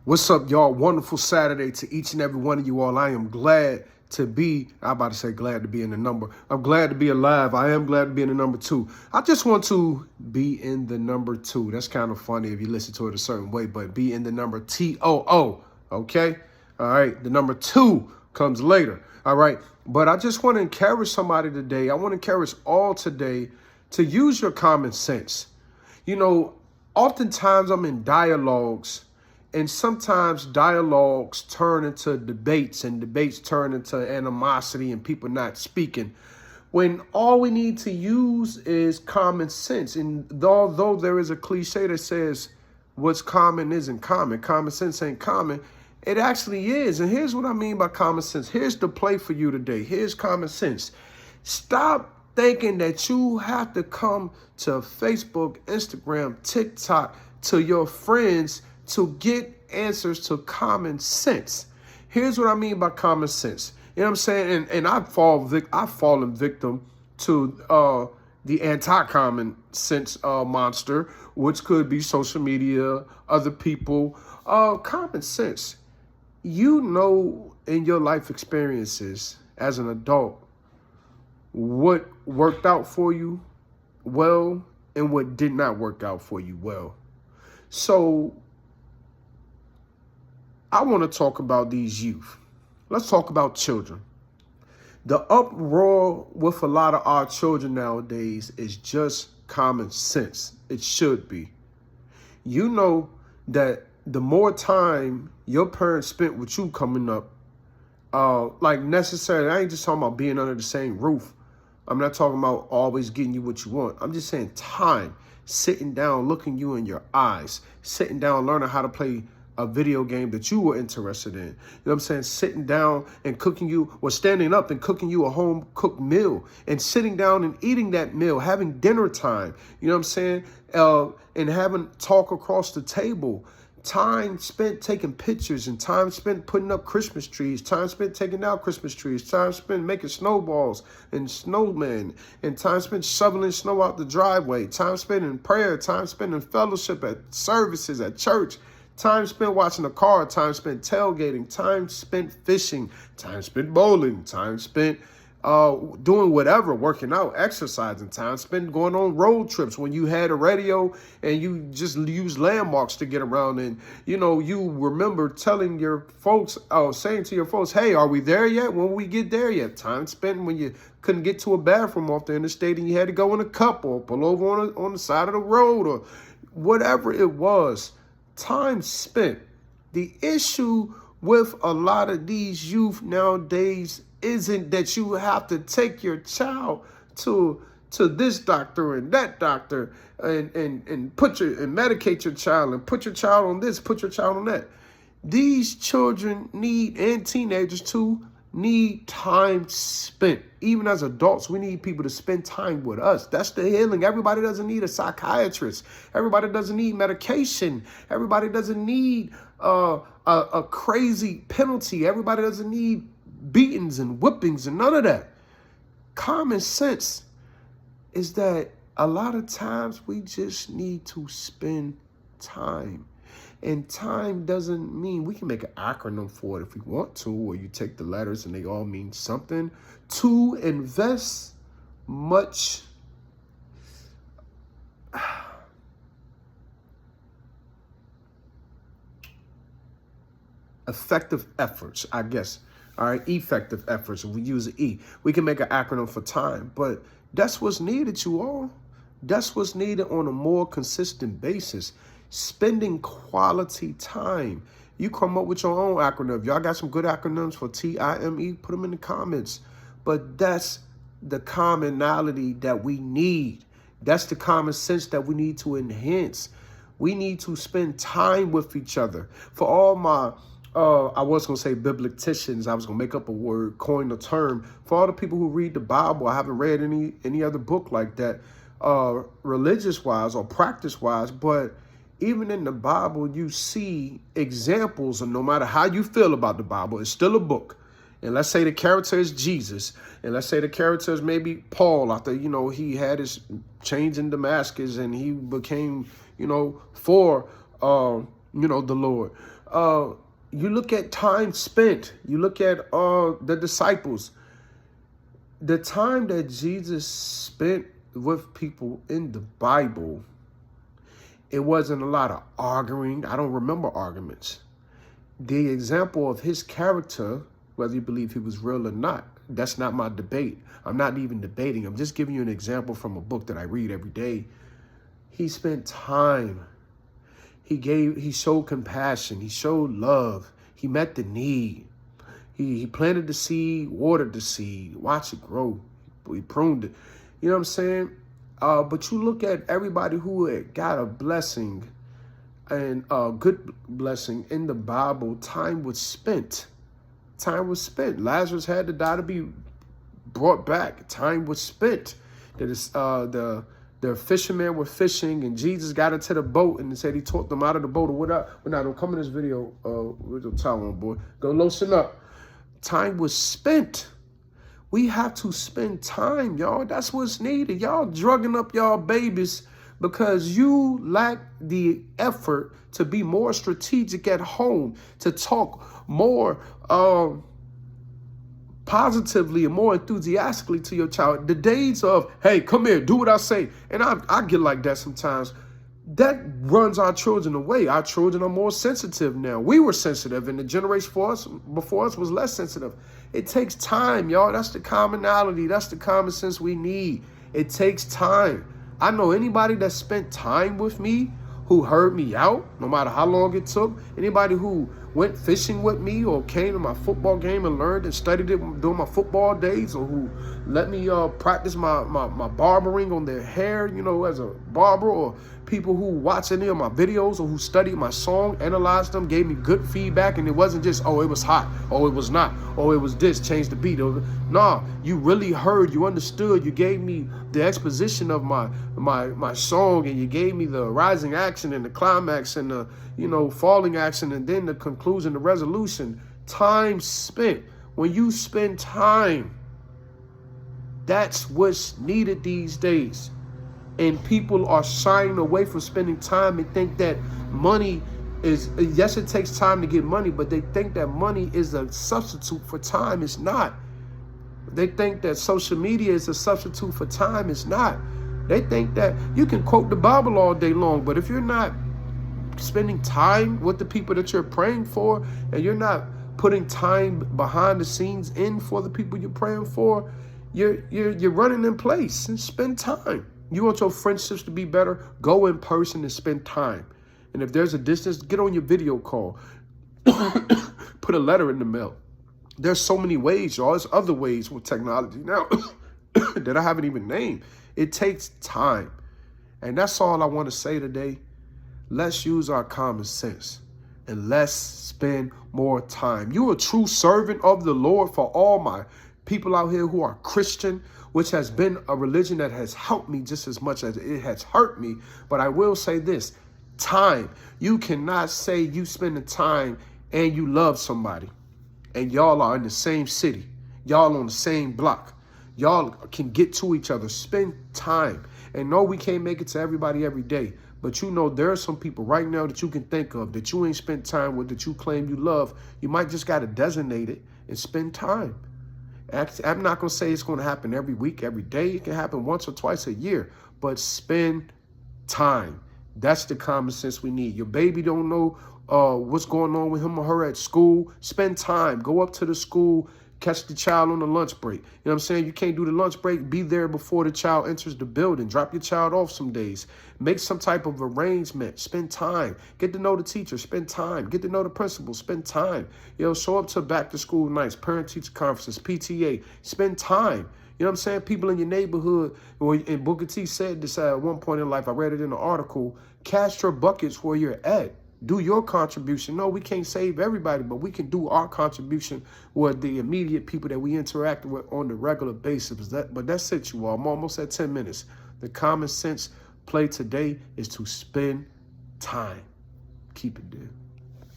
What's up, y'all? Wonderful Saturday to each and every one of you all. I am glad to be, I'm about to say glad to be in the number. I'm glad to be alive. I am glad to be in the number 2. I just want to be in the number 2. That's kind of funny if you listen to it a certain way, but be in the number TOO, okay? All right, the number 2 comes later, all right? But I just want to encourage somebody today. I want to encourage all today to use your common sense. You know, oftentimes I'm in dialogues, and sometimes dialogues turn into debates and debates turn into animosity and people not speaking, when all we need to use is common sense. And although there is a cliche that says what's common isn't common, common sense ain't common, it actually is. And here's what I mean by common sense. Here's the play for you today. Here's common sense. Stop thinking that you have to come to Facebook, Instagram, TikTok, to your friends to get answers to common sense. Here's what I mean by common sense. You know what I'm saying? And I've fallen victim to the anti-common sense monster, which could be social media, other people. Common sense. You know, in your life experiences as an adult, what worked out for you well and what did not work out for you well. So I want to talk about these youth. Let's talk about children. The uproar with a lot of our children nowadays is just common sense. It should be. You know that the more time your parents spent with you coming up, like necessarily, I ain't just talking about being under the same roof. I'm not talking about always getting you what you want. I'm just saying time, sitting down, looking you in your eyes, sitting down, learning how to play a video game that you were interested in. You know what I'm saying? Sitting down and cooking you, or standing up and cooking you a home cooked meal, and sitting down and eating that meal, having dinner time. You know what I'm saying? And having talk across the table. Time spent taking pictures, and time spent putting up Christmas trees, time spent taking out Christmas trees, time spent making snowballs and snowmen, and time spent shoveling snow out the driveway, time spent in prayer, time spent in fellowship at services at church, time spent watching a car, time spent tailgating, time spent fishing, time spent bowling, time spent doing whatever, working out, exercising, time spent going on road trips when you had a radio and you just used landmarks to get around. And, you know, you remember telling your folks, saying to your folks, hey, are we there yet? When we get there yet? Time spent when you couldn't get to a bathroom off the interstate and you had to go in a cup or pull over on the side of the road or whatever it was. Time spent. The issue with a lot of these youth nowadays isn't that you have to take your child to this doctor and that doctor and medicate your child and put your child on this, put your child on that. These children need, and teenagers too, need time spent. Even as adults, we need people to spend time with us. That's the healing. Everybody doesn't need a psychiatrist. Everybody doesn't need medication. Everybody doesn't need a crazy penalty. Everybody doesn't need beatings and whippings and none of that. Common sense is that a lot of times we just need to spend time. And time doesn't mean, we can make an acronym for it if we want to, where you take the letters and they all mean something. To invest much effective efforts, I guess. All right, effective efforts. We use an E. We can make an acronym for time, but that's what's needed, you all. That's what's needed on a more consistent basis. Spending quality time. You come up with your own acronym. Y'all got some good acronyms for TIME, put them in the comments. But that's the commonality that we need. That's the common sense that we need to enhance. We need to spend time with each other. For all my I was going to say biblicians. I was going to make up a word, coin a term. For all the people who read the Bible, I haven't read any other book like that, religious-wise or practice-wise. But even in the Bible, you see examples, and no matter how you feel about the Bible, it's still a book. And let's say the character is Jesus, and let's say the character is maybe Paul, after, you know, he had his change in Damascus and he became, for, the Lord. You look at time spent. You look at the disciples. The time that Jesus spent with people in the Bible, it wasn't a lot of arguing. I don't remember arguments. The example of his character, whether you believe he was real or not, that's not my debate. I'm not even debating. I'm just giving you an example from a book that I read every day. He spent time. He showed compassion. He showed love. He met the need. He planted the seed, watered the seed, watched it grow. He pruned it. You know what I'm saying? But you look at everybody who had got a blessing and a good blessing in the Bible, time was spent. Time was spent. Lazarus had to die to be brought back. Time was spent. The fishermen were fishing, and Jesus got into the boat and said he taught them out of the boat or whatever. But now, don't come in this video with your towel on, boy. Go loosen up. Time was spent. We have to spend time, y'all. That's what's needed. Y'all drugging up y'all babies because you lack the effort to be more strategic at home, to talk more positively and more enthusiastically to your child. The days of, hey, come here, do what I say. And I get like that sometimes. That runs our children away. Our children are more sensitive now. We were sensitive, and the generation before us was less sensitive. It takes time, y'all. That's the commonality. That's the common sense we need. It takes time. I know anybody that spent time with me, who heard me out, no matter how long it took. Anybody who went fishing with me or came to my football game and learned and studied it during my football days, or who let me practice my barbering on their hair, you know, as a barber, or people who watch any of my videos or who studied my song, analyzed them, gave me good feedback, and it wasn't just, oh, it was hot, oh, it was not, oh, it was this, change the beat. Nah, you really heard, you understood, you gave me the exposition of my song, and you gave me the rising action and the climax and the, you know, falling action, and then the conclusion, the resolution. Time spent. When you spend time, that's what's needed these days. And people are shying away from spending time and think that money is, yes, it takes time to get money, but they think that money is a substitute for time. It's not. They think that social media is a substitute for time. It's not. They think that you can quote the Bible all day long, but if you're not spending time with the people that you're praying for, and you're not putting time behind the scenes in for the people you're praying for, you're running in place. And spend time. You want your friendships to be better? Go in person and spend time. And if there's a distance, get on your video call. Put a letter in the mail. There's so many ways, y'all. There's other ways with technology now that I haven't even named. It takes time. And that's all I want to say today. Let's use our common sense and let's spend more time. You're a true servant of the Lord. For all my people out here who are Christian, which has been a religion that has helped me just as much as it has hurt me. But I will say this, time. You cannot say you spending time and you love somebody and y'all are in the same city. Y'all on the same block. Y'all can get to each other. Spend time. And no, we can't make it to everybody every day. But you know, there are some people right now that you can think of that you ain't spent time with, that you claim you love. You might just got to designate it and spend time. I'm not going to say it's going to happen every week, every day. It can happen once or twice a year. But spend time. That's the common sense we need. Your baby don't know what's going on with him or her at school. Spend time. Go up to the school. Catch the child on the lunch break. You know what I'm saying? You can't do the lunch break. Be there before the child enters the building. Drop your child off some days. Make some type of arrangement. Spend time. Get to know the teacher. Spend time. Get to know the principal. Spend time. You know, show up to back to school nights, parent-teacher conferences, PTA. Spend time. You know what I'm saying? People in your neighborhood, and Booker T said this at one point in life. I read it in an article. Cast your buckets where you're at. Do your contribution. No, we can't save everybody, but we can do our contribution with the immediate people that we interact with on the regular basis. But that's it, you all. I'm almost at 10 minutes. The common sense play today is to spend time. Keep it there.